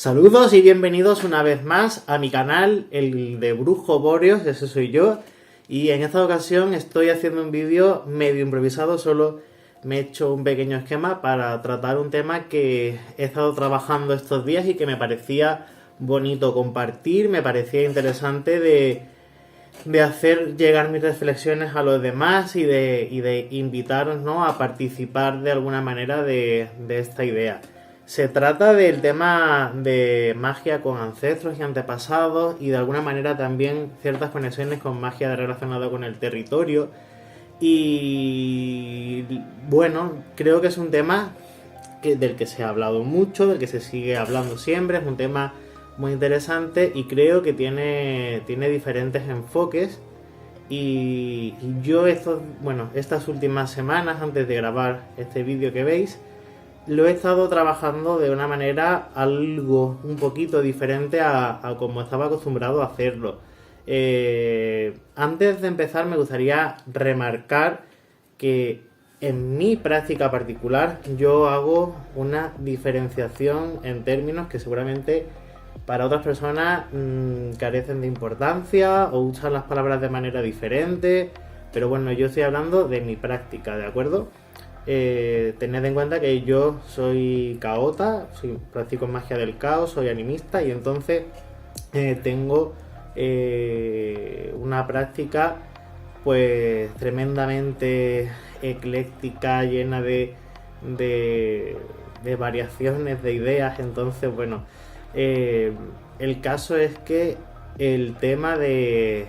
Saludos y bienvenidos una vez más a mi canal, el de Brujo Boreos, ese soy yo. Y en esta ocasión estoy haciendo un vídeo medio improvisado, solo me he hecho un pequeño esquema para tratar un tema que he estado trabajando estos días y que me parecía bonito compartir, me parecía interesante de hacer llegar mis reflexiones a los demás y de invitaros, ¿no?, a participar de alguna manera de esta idea. Se trata del tema de magia con ancestros y antepasados y de alguna manera también ciertas conexiones con magia relacionada con el territorio. Y bueno, creo que es un tema del que se ha hablado mucho, del que se sigue hablando siempre, es un tema muy interesante y creo que tiene diferentes enfoques. Y yo estas últimas semanas, antes de grabar este vídeo que veis, lo he estado trabajando de una manera un poquito diferente a como estaba acostumbrado a hacerlo. Antes de empezar me gustaría remarcar que en mi práctica particular yo hago una diferenciación en términos que seguramente para otras personas carecen de importancia o usan las palabras de manera diferente, pero bueno, yo estoy hablando de mi práctica, ¿de acuerdo? Tened en cuenta que yo soy caota, practico magia del caos, soy animista y entonces tengo una práctica pues tremendamente ecléctica, llena de variaciones de ideas. Entonces bueno, el caso es que el tema de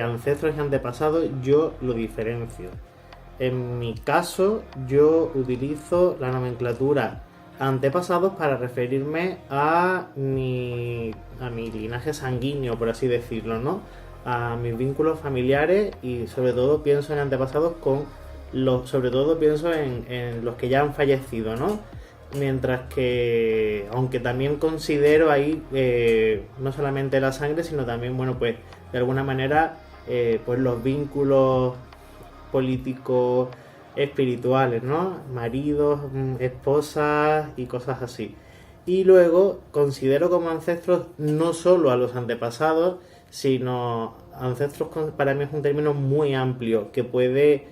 ancestros y antepasados yo lo diferencio. En mi caso, yo utilizo la nomenclatura antepasados para referirme a mi linaje sanguíneo, por así decirlo, ¿no? A mis vínculos familiares y sobre todo pienso en antepasados sobre todo pienso en los que ya han fallecido, ¿no? Mientras que, aunque también considero ahí no solamente la sangre, sino también, bueno, pues de alguna manera, pues los vínculos políticos espirituales, ¿no? Maridos, esposas y cosas así. Y luego considero como ancestros no solo a los antepasados, sino ancestros para mí es un término muy amplio que puede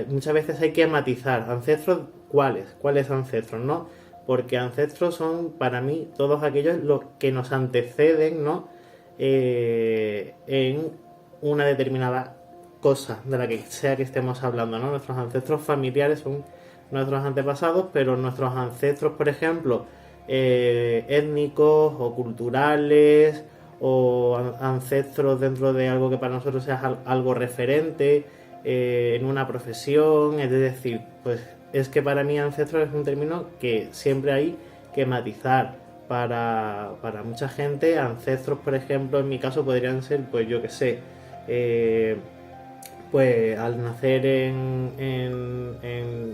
muchas veces hay que matizar ancestros. ¿Cuáles ancestros, no? Porque ancestros son para mí todos aquellos los que nos anteceden, ¿no? En una determinada cosa de la que sea que estemos hablando, ¿no? Nuestros ancestros familiares son nuestros antepasados, pero nuestros ancestros, por ejemplo, étnicos o culturales o ancestros dentro de algo que para nosotros sea algo referente en una profesión, es decir, pues es que para mí ancestro es un término que siempre hay que matizar. Para mucha gente, ancestros, por ejemplo, en mi caso podrían ser, pues yo que sé, pues al nacer en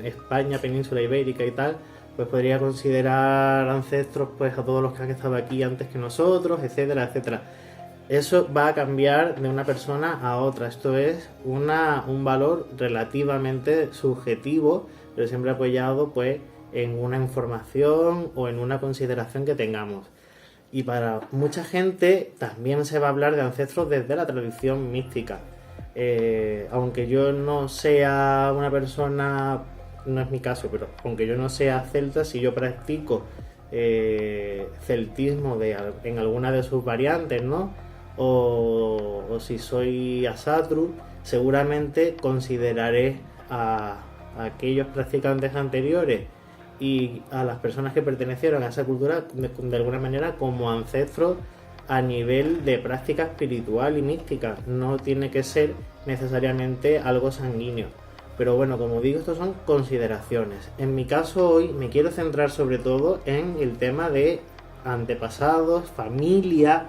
España, península ibérica y tal, pues podría considerar ancestros pues a todos los que han estado aquí antes que nosotros, etcétera, etcétera. Eso va a cambiar de una persona a otra. Esto es un valor relativamente subjetivo, pero siempre apoyado pues en una información o en una consideración que tengamos. Y para mucha gente también se va a hablar de ancestros desde la tradición mística. Aunque yo no sea una persona, no es mi caso, pero aunque yo no sea celta, si yo practico celtismo en alguna de sus variantes, ¿no? O si soy asatru, seguramente consideraré a aquellos practicantes anteriores y a las personas que pertenecieron a esa cultura de alguna manera como ancestros a nivel de práctica espiritual y mística. No tiene que ser necesariamente algo sanguíneo, pero bueno, como digo, estos son consideraciones. En mi caso hoy me quiero centrar sobre todo en el tema de antepasados, familia,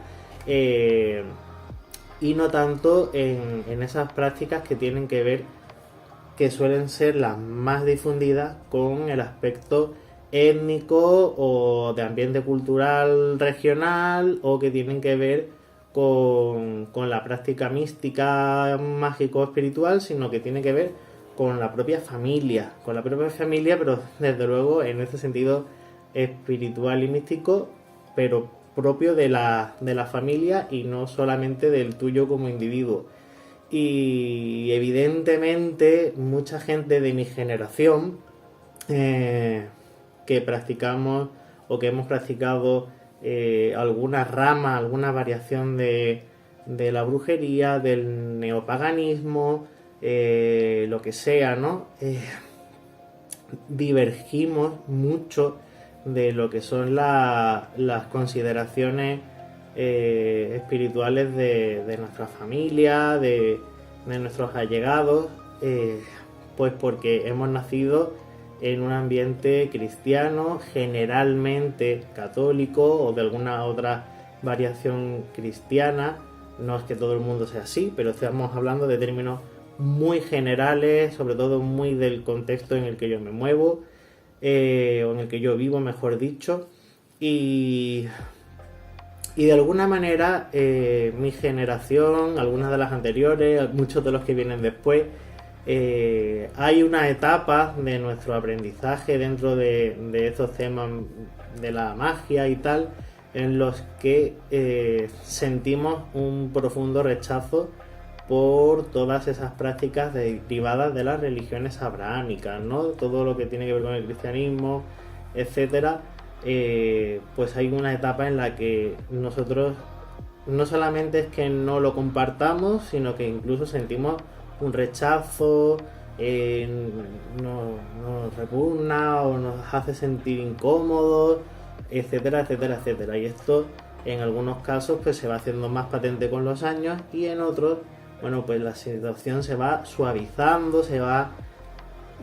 y no tanto en esas prácticas que tienen que ver, que suelen ser las más difundidas, con el aspecto étnico o de ambiente cultural regional, o que tienen que ver con la práctica mística, mágico-espiritual, sino que tiene que ver con la propia familia, pero desde luego en ese sentido espiritual y místico, pero propio de la familia y no solamente del tuyo como individuo. Y evidentemente mucha gente de mi generación que practicamos o que hemos practicado alguna rama, alguna variación de la brujería, del neopaganismo, lo que sea, ¿no? Divergimos mucho de lo que son las consideraciones espirituales de nuestra familia, de nuestros allegados, pues porque hemos nacido en un ambiente cristiano, generalmente católico o de alguna otra variación cristiana. No es que todo el mundo sea así, pero estamos hablando de términos muy generales, sobre todo muy del contexto en el que yo me muevo, o en el que yo vivo, mejor dicho, y de alguna manera mi generación, algunas de las anteriores, muchos de los que vienen después, hay una etapa de nuestro aprendizaje dentro de estos temas de la magia y tal, en los que sentimos un profundo rechazo por todas esas prácticas derivadas de las religiones abrahámicas, ¿no? Todo lo que tiene que ver con el cristianismo, etcétera. Pues hay una etapa en la que nosotros no solamente es que no lo compartamos, sino que incluso sentimos un rechazo, nos repugna o nos hace sentir incómodos, etcétera, etcétera, etcétera. Y esto en algunos casos pues se va haciendo más patente con los años y en otros, bueno, pues la situación se va suavizando, se va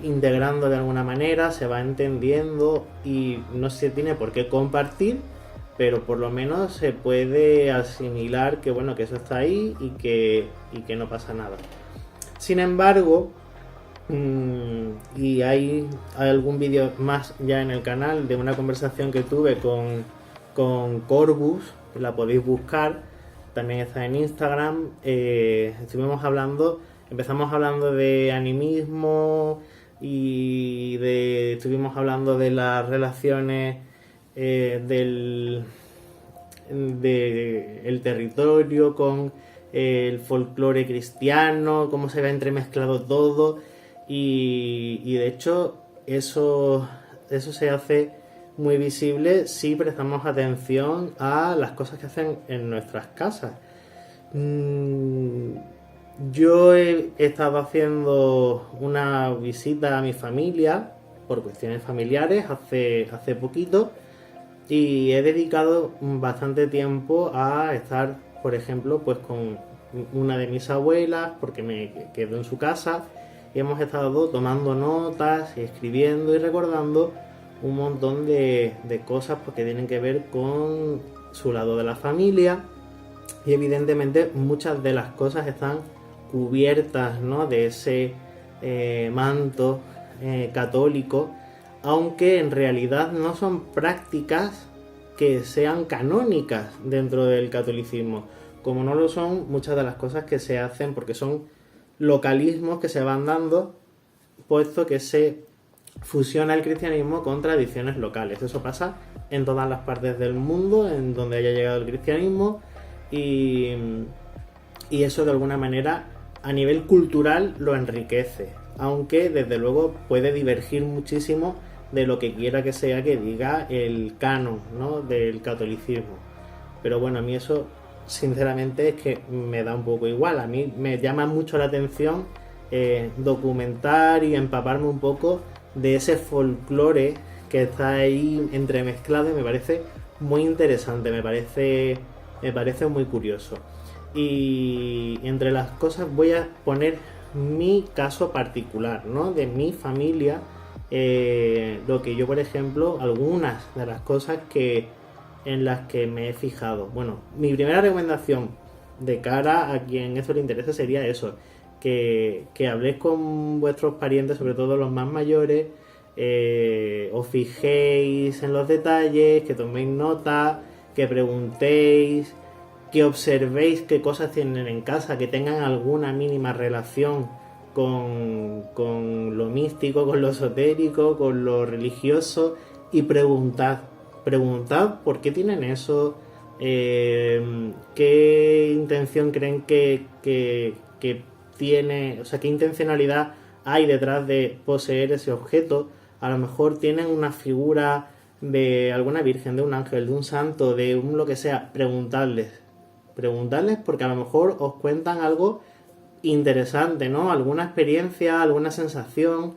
integrando de alguna manera, se va entendiendo y no se tiene por qué compartir, pero por lo menos se puede asimilar que bueno, que eso está ahí y que no pasa nada. Sin embargo, y hay algún vídeo más ya en el canal de una conversación que tuve con Corbus, la podéis buscar, también está en Instagram. Empezamos hablando de animismo y estuvimos hablando de las relaciones del territorio con el folclore cristiano, cómo se va entremezclado todo y de hecho eso se hace muy visible si prestamos atención a las cosas que hacen en nuestras casas. Yo he estado haciendo una visita a mi familia por cuestiones familiares hace poquito y he dedicado bastante tiempo a estar, por ejemplo, pues con una de mis abuelas porque me quedo en su casa y hemos estado tomando notas y escribiendo y recordando un montón de cosas porque tienen que ver con su lado de la familia y evidentemente muchas de las cosas están cubiertas, ¿no?, de ese manto católico, aunque en realidad no son prácticas que sean canónicas dentro del catolicismo, como no lo son muchas de las cosas que se hacen porque son localismos que se van dando puesto que se fusiona el cristianismo con tradiciones locales. Eso pasa en todas las partes del mundo en donde haya llegado el cristianismo y eso de alguna manera a nivel cultural lo enriquece, aunque desde luego puede divergir muchísimo de lo que quiera que sea que diga el canon, ¿no?, del catolicismo. Pero bueno, a mí eso sinceramente es que me da un poco igual. A mí me llama mucho la atención documentar y empaparme un poco de ese folclore que está ahí entremezclado y me parece muy interesante, me parece muy curioso. Y entre las cosas voy a poner mi caso particular, ¿no?, de mi familia, lo que yo, por ejemplo, algunas de las cosas en las que me he fijado. Bueno, mi primera recomendación de cara a quien eso le interese sería eso, que habléis con vuestros parientes, sobre todo los más mayores, os fijéis en los detalles, que toméis nota, que preguntéis, que observéis qué cosas tienen en casa, que tengan alguna mínima relación con lo místico, con lo esotérico, con lo religioso y preguntad por qué tienen eso, qué intención creen que tiene, o sea, qué intencionalidad hay detrás de poseer ese objeto. A lo mejor tienen una figura de alguna virgen, de un ángel, de un santo, de un lo que sea. Preguntadles porque a lo mejor os cuentan algo interesante, ¿no? Alguna experiencia, alguna sensación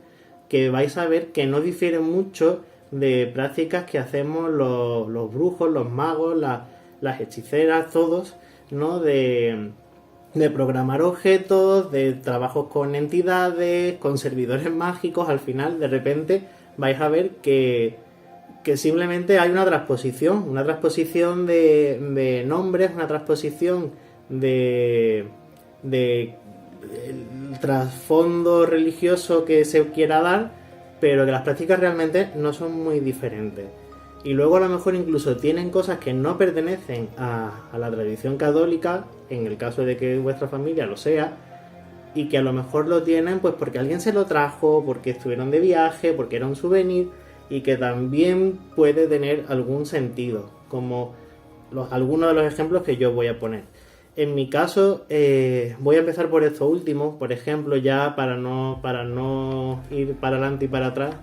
que vais a ver que no difiere mucho de prácticas que hacemos los brujos, los magos, las hechiceras, todos, ¿no? De programar objetos, de trabajos con entidades, con servidores mágicos. Al final, de repente, vais a ver que simplemente hay una transposición de nombres, una transposición de el trasfondo religioso que se quiera dar, pero que las prácticas realmente no son muy diferentes. Y luego a lo mejor incluso tienen cosas que no pertenecen a la tradición católica, en el caso de que vuestra familia lo sea, y que a lo mejor lo tienen pues porque alguien se lo trajo, porque estuvieron de viaje, porque era un souvenir, y que también puede tener algún sentido, como algunos de los ejemplos que yo voy a poner. En mi caso, voy a empezar por esto último, por ejemplo, ya para no ir para adelante y para atrás.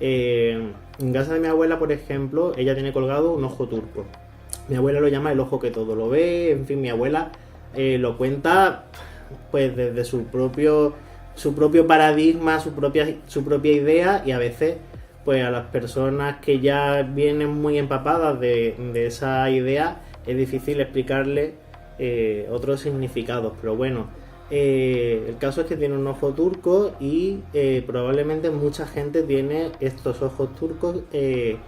En casa de mi abuela, por ejemplo, ella tiene colgado un ojo turco. Mi abuela lo llama el ojo que todo lo ve. En fin, mi abuela lo cuenta pues desde su propio paradigma, su propia idea, y a veces pues a las personas que ya vienen muy empapadas de esa idea es difícil explicarle otros significados, pero bueno, el caso es que tiene un ojo turco y probablemente mucha gente tiene estos ojos turcos de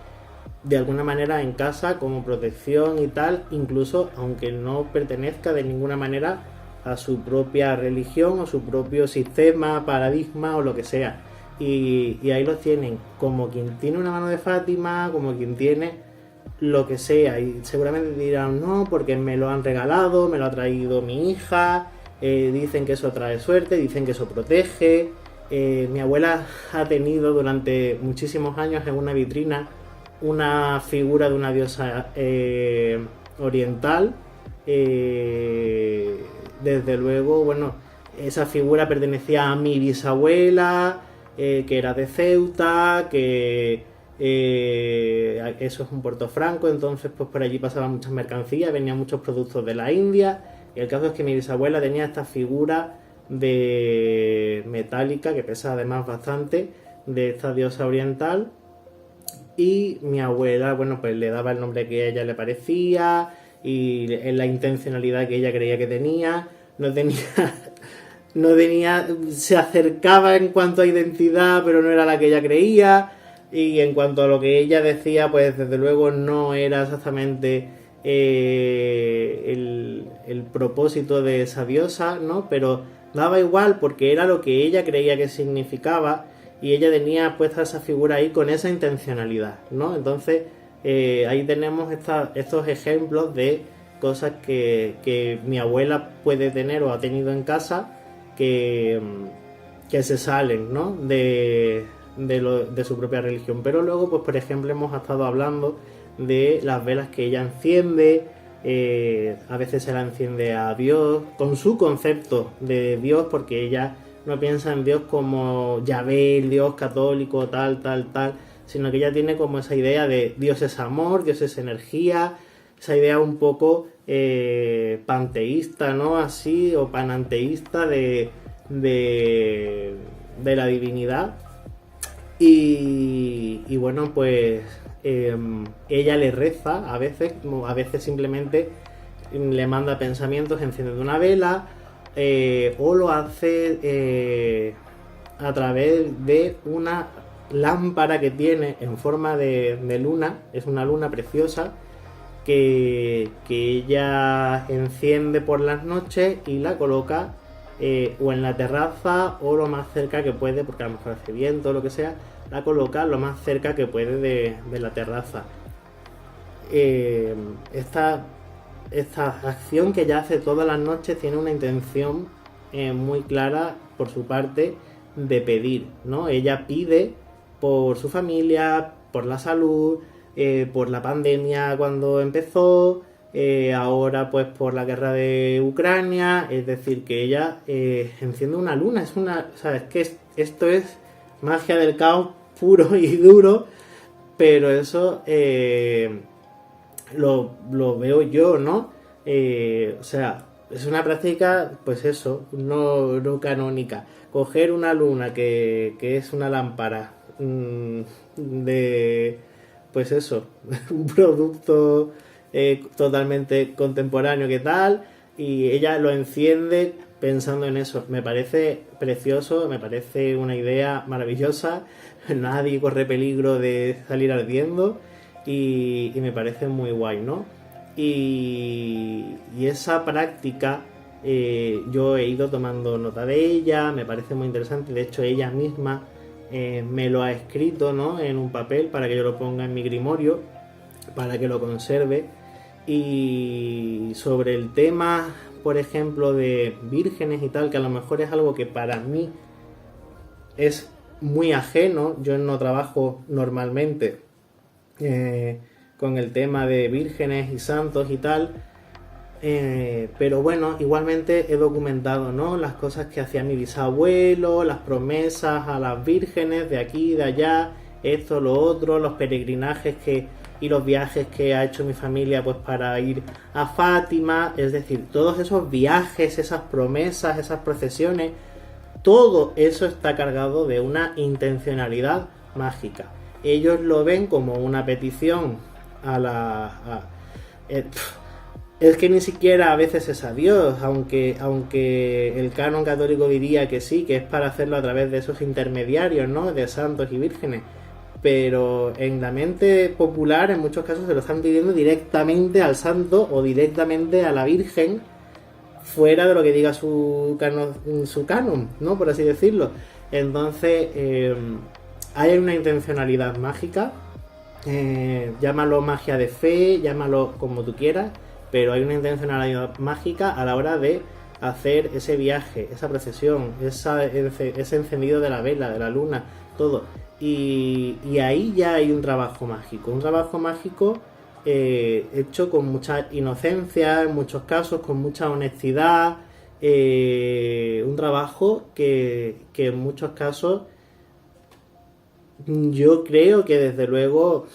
alguna manera en casa como protección y tal, incluso aunque no pertenezca de ninguna manera a su propia religión o su propio sistema, paradigma o lo que sea. Y ahí los tienen, como quien tiene una mano de Fátima, como quien tiene lo que sea, y seguramente dirán no, porque me lo han regalado, me lo ha traído mi hija, dicen que eso trae suerte, dicen que eso protege. Mi abuela ha tenido durante muchísimos años en una vitrina una figura de una diosa oriental. Desde luego, bueno, esa figura pertenecía a mi bisabuela, que era de Ceuta, que eso es un puerto franco, entonces pues por allí pasaban muchas mercancías, venían muchos productos de la India, y el caso es que mi bisabuela tenía esta figura de metálica que pesa además bastante, de esta diosa oriental, y mi abuela, bueno, pues le daba el nombre que a ella le parecía y la intencionalidad que ella creía que tenía. No tenía, se acercaba en cuanto a identidad, pero no era la que ella creía, y en cuanto a lo que ella decía, pues desde luego no era exactamente el propósito de esa diosa, ¿no? Pero daba igual porque era lo que ella creía que significaba, y ella tenía puesta esa figura ahí con esa intencionalidad, ¿no? Entonces ahí tenemos estos ejemplos de cosas que mi abuela puede tener o ha tenido en casa que se salen, ¿no? de su propia religión. Pero luego, pues por ejemplo, hemos estado hablando de las velas que ella enciende. A veces se la enciende a Dios con su concepto de Dios, porque ella no piensa en Dios como Yahvé, el Dios católico, tal, sino que ella tiene como esa idea de Dios es amor, Dios es energía, esa idea un poco panteísta, ¿no? Así, o pananteísta de la divinidad. Y bueno, pues ella le reza a veces simplemente le manda pensamientos enciendiendo una vela, o lo hace a través de una lámpara que tiene en forma de luna. Es una luna preciosa que ella enciende por las noches y la coloca o en la terraza o lo más cerca que puede, porque a lo mejor hace viento o lo que sea, la coloca lo más cerca que puede de la terraza. Esta acción que ella hace todas las noches tiene una intención muy clara por su parte de pedir, ¿no? Ella pide por su familia, por la salud, por la pandemia cuando empezó, ahora pues por la guerra de Ucrania. Es decir, que ella enciende una luna. O sea, es que esto es magia del caos puro y duro, pero eso lo veo yo, ¿no? O sea, es una práctica, pues eso, no canónica. Coger una luna que es una lámpara de, pues eso, un producto totalmente contemporáneo, que tal, y ella lo enciende pensando en eso. Me parece precioso, me parece una idea maravillosa. Nadie corre peligro de salir ardiendo y me parece muy guay, ¿no? Y esa práctica yo he ido tomando nota de ella, me parece muy interesante. De hecho, ella misma me lo ha escrito, ¿no?, en un papel para que yo lo ponga en mi grimorio, para que lo conserve. Y sobre el tema, por ejemplo, de vírgenes y tal, que a lo mejor es algo que para mí es muy ajeno. Yo no trabajo normalmente con el tema de vírgenes y santos y tal, pero bueno, igualmente he documentado, ¿no?, las cosas que hacía mi bisabuelo, las promesas a las vírgenes de aquí y de allá, esto, lo otro, los peregrinajes y los viajes que ha hecho mi familia pues para ir a Fátima. Es decir, todos esos viajes, esas promesas, esas procesiones, todo eso está cargado de una intencionalidad mágica. Ellos lo ven como una petición es que ni siquiera a veces es a Dios, aunque el canon católico diría que sí, que es para hacerlo a través de esos intermediarios, ¿no?, de santos y vírgenes. Pero en la mente popular en muchos casos se lo están pidiendo directamente al santo o directamente a la virgen, fuera de lo que diga su canon, ¿no?, por así decirlo. Entonces hay una intencionalidad mágica, llámalo magia de fe, llámalo como tú quieras, pero hay una intencionalidad mágica a la hora de hacer ese viaje, esa procesión, ese encendido de la vela, de la luna, todo. Y ahí ya hay un trabajo mágico hecho con mucha inocencia, en muchos casos, con mucha honestidad, un trabajo que en muchos casos yo creo que desde luego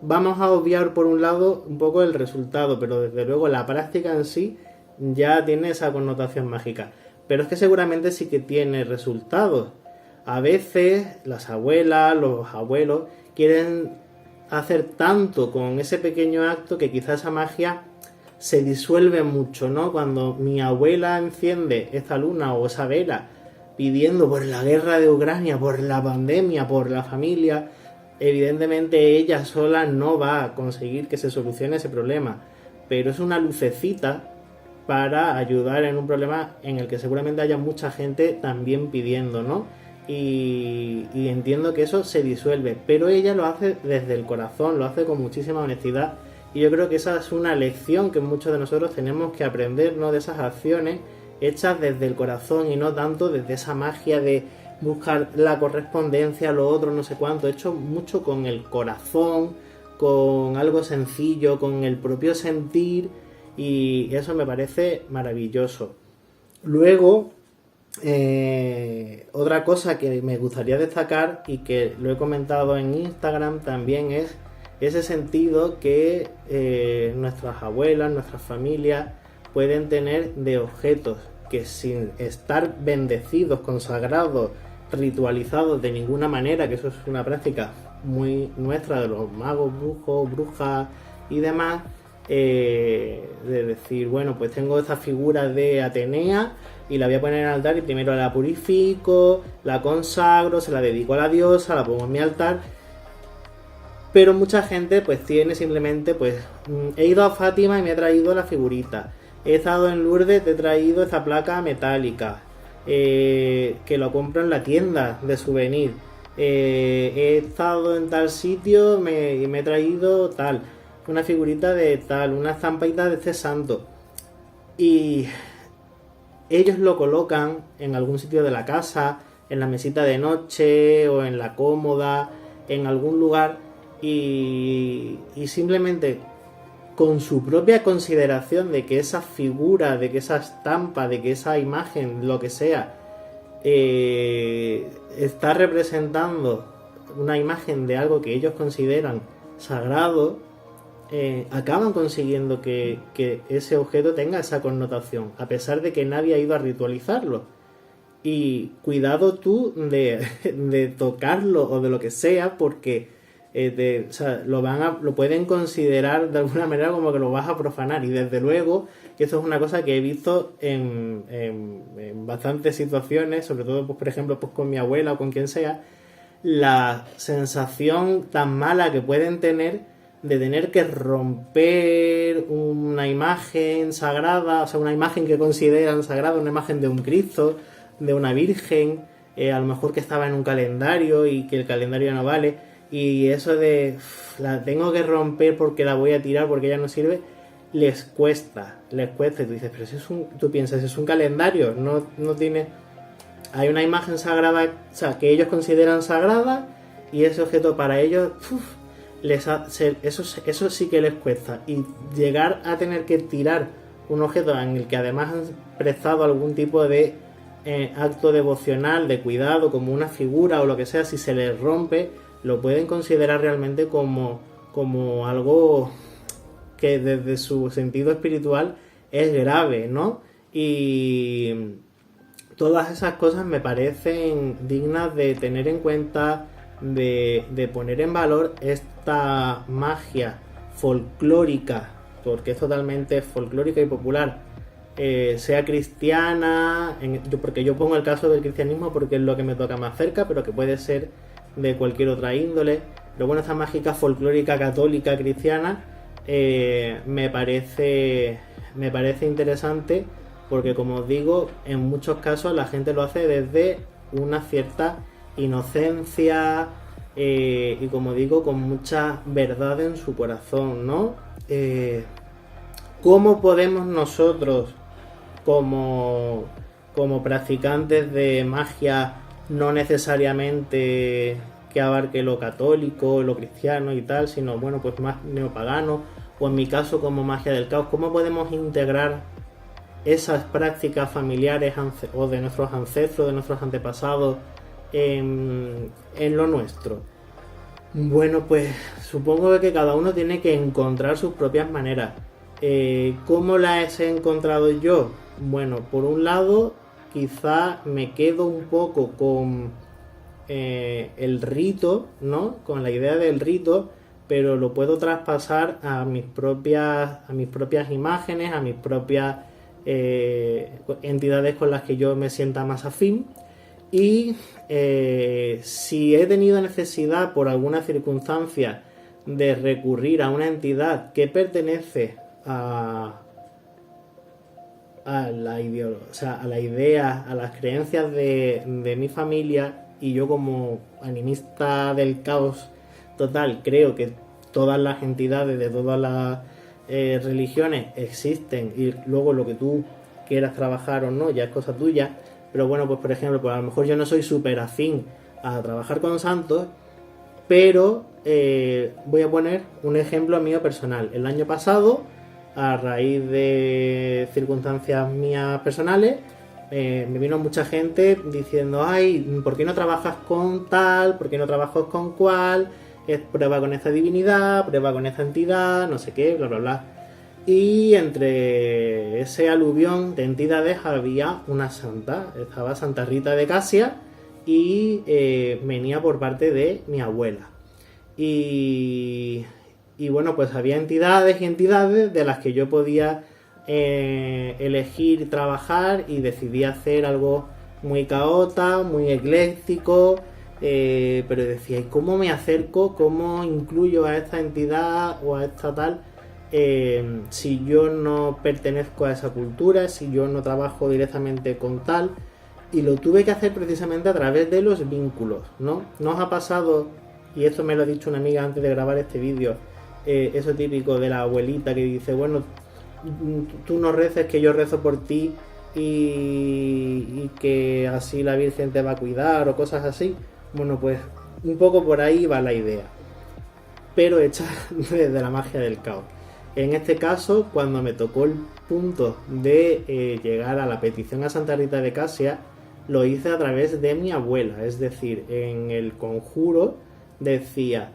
vamos a obviar por un lado un poco el resultado, pero desde luego la práctica en sí ya tiene esa connotación mágica. Pero es que seguramente sí que tiene resultados. A veces las abuelas, los abuelos quieren hacer tanto con ese pequeño acto que quizás esa magia se disuelve mucho, ¿no? Cuando mi abuela enciende esta luna o esa vela pidiendo por la guerra de Ucrania, por la pandemia, por la familia, evidentemente ella sola no va a conseguir que se solucione ese problema, pero es una lucecita para ayudar en un problema en el que seguramente haya mucha gente también pidiendo, ¿no? Y entiendo que eso se disuelve, pero ella lo hace desde el corazón, lo hace con muchísima honestidad, y yo creo que esa es una lección que muchos de nosotros tenemos que aprender, ¿no?, de esas acciones hechas desde el corazón y no tanto desde esa magia de buscar la correspondencia, lo otro, no sé cuánto, hecho mucho con el corazón, con algo sencillo, con el propio sentir, y eso me parece maravilloso. Luego, otra cosa que me gustaría destacar y que lo he comentado en Instagram también es ese sentido que nuestras abuelas, nuestras familias pueden tener de objetos que, sin estar bendecidos, consagrados, ritualizados de ninguna manera, que eso es una práctica muy nuestra de los magos, brujos, brujas y demás, de decir, bueno, pues tengo esta figura de Atenea y la voy a poner en el altar y primero la purifico, la consagro, se la dedico a la diosa, la pongo en mi altar. Pero mucha gente pues tiene simplemente, pues he ido a Fátima y me he traído la figurita, he estado en Lourdes, te he traído esta placa metálica, que lo compro en la tienda de souvenir, he estado en tal sitio y me he traído tal, una figurita de tal, una estampadita de este santo, y ellos lo colocan en algún sitio de la casa, en la mesita de noche o en la cómoda, en algún lugar y simplemente con su propia consideración de que esa figura, de que esa estampa, de que esa imagen, lo que sea, está representando una imagen de algo que ellos consideran sagrado, acaban consiguiendo que ese objeto tenga esa connotación, a pesar de que nadie ha ido a ritualizarlo. Y cuidado tú de tocarlo o de lo que sea, porque o sea, lo pueden considerar de alguna manera como que lo vas a profanar. Y desde luego que eso es una cosa que he visto en bastantes situaciones, sobre todo pues, por ejemplo pues, con mi abuela o con quien sea, la sensación tan mala que pueden tener de tener que romper una imagen sagrada, o sea, una imagen que consideran sagrada, una imagen de un Cristo, de una Virgen, a lo mejor que estaba en un calendario y que el calendario no vale, y eso de la tengo que romper porque la voy a tirar porque ya no sirve, les cuesta, y tú dices, pero si tú piensas, es un calendario, no tiene, hay una imagen sagrada, o sea, que ellos consideran sagrada, y ese objeto para ellos, eso sí que les cuesta, y llegar a tener que tirar un objeto en el que además han prestado algún tipo de acto devocional, de cuidado, como una figura o lo que sea, si se les rompe, lo pueden considerar realmente como algo que desde su sentido espiritual es grave, ¿no? Y todas esas cosas me parecen dignas de tener en cuenta, de poner en valor esta magia folclórica, porque es totalmente folclórica y popular, sea cristiana, porque yo pongo el caso del cristianismo porque es lo que me toca más cerca, pero que puede ser de cualquier otra índole. Pero bueno, esta mágica folclórica católica cristiana me parece interesante, porque como os digo, en muchos casos la gente lo hace desde una cierta inocencia y como digo, con mucha verdad en su corazón, ¿no? ¿Cómo podemos nosotros como practicantes de magia, no necesariamente que abarque lo católico, lo cristiano y tal, sino bueno, pues más neopagano, o en mi caso como magia del caos, cómo podemos integrar esas prácticas familiares o de nuestros ancestros, de nuestros antepasados en lo nuestro? Bueno, pues supongo que cada uno tiene que encontrar sus propias maneras. ¿Cómo las he encontrado yo? Bueno, por un lado, quizá me quedo un poco con el rito, ¿no? Con la idea del rito, pero lo puedo traspasar a mis propias imágenes, a mis propias entidades con las que yo me sienta más afín. Y si he tenido necesidad por alguna circunstancia de recurrir a una entidad que pertenece a la idea, a las creencias de mi familia, y yo como animista del caos total creo que todas las entidades de todas las religiones existen, y luego lo que tú quieras trabajar o no ya es cosa tuya. Pero bueno, pues por ejemplo, pues a lo mejor yo no soy súper afín a trabajar con santos, pero voy a poner un ejemplo mío personal. El año pasado, a raíz de circunstancias mías personales, me vino mucha gente diciendo, ay, ¿por qué no trabajas con tal? ¿Por qué no trabajas con cual? Prueba con esta divinidad, prueba con esta entidad, no sé qué, bla, bla, bla. Y entre ese aluvión de entidades había una santa, estaba Santa Rita de Casia, y venía por parte de mi abuela. Y bueno, pues había entidades y entidades de las que yo podía elegir trabajar, y decidí hacer algo muy caótico, muy ecléctico, pero decía, ¿y cómo me acerco? ¿Cómo incluyo a esta entidad o a esta tal? Si yo no pertenezco a esa cultura, si yo no trabajo directamente con tal. Y lo tuve que hacer precisamente a través de los vínculos, ¿no? ¿No os ha pasado, y esto me lo ha dicho una amiga antes de grabar este vídeo, eso típico de la abuelita que dice, bueno, tú no reces, que yo rezo por ti, y que así la Virgen te va a cuidar, o cosas así? Bueno, pues un poco por ahí va la idea, pero hecha desde la magia del caos. En este caso, cuando me tocó el punto de llegar a la petición a Santa Rita de Casia, lo hice a través de mi abuela, es decir, en el conjuro decía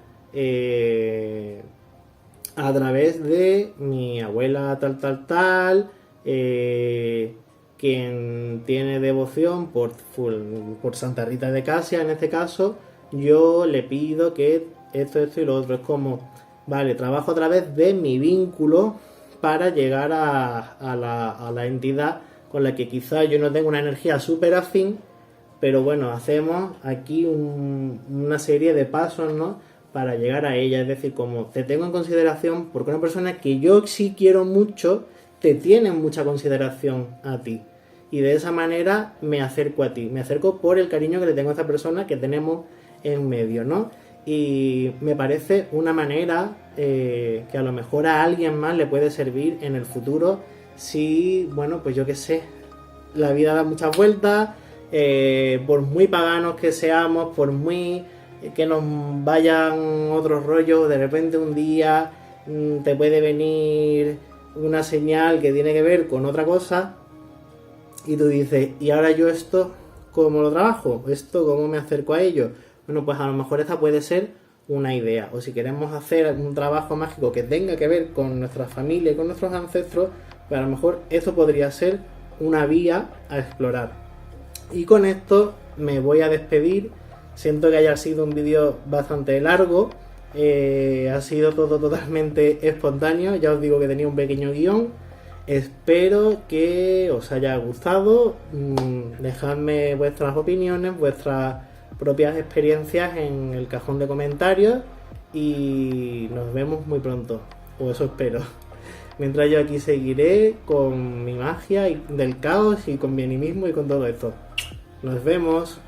a través de mi abuela tal, quien tiene devoción por Santa Rita de Casia, en este caso, yo le pido que esto y lo otro. Es como, vale, trabajo a través de mi vínculo para llegar a la entidad con la que quizá yo no tengo una energía súper afín, pero bueno, hacemos aquí una serie de pasos, ¿no?, para llegar a ella. Es decir, como te tengo en consideración porque una persona que yo sí quiero mucho te tiene mucha consideración a ti, y de esa manera me acerco a ti, me acerco por el cariño que le tengo a esta persona que tenemos en medio, ¿no? Y me parece una manera que a lo mejor a alguien más le puede servir en el futuro si, bueno, pues yo qué sé, la vida da muchas vueltas, por muy paganos que seamos, por muy que nos vayan otros rollos, de repente un día te puede venir una señal que tiene que ver con otra cosa y tú dices, ¿y ahora yo esto cómo lo trabajo? ¿Esto cómo me acerco a ello? Bueno, pues a lo mejor esta puede ser una idea. O si queremos hacer un trabajo mágico que tenga que ver con nuestra familia y con nuestros ancestros, pues a lo mejor esto podría ser una vía a explorar. Y con esto me voy a despedir. Siento que haya sido un vídeo bastante largo. Ha sido todo totalmente espontáneo. Ya os digo que tenía un pequeño guión. Espero que os haya gustado. Dejadme vuestras opiniones, vuestras propias experiencias en el cajón de comentarios y nos vemos muy pronto, o eso espero. Mientras yo aquí seguiré con mi magia y del caos y con mi animismo y con todo esto. Nos vemos.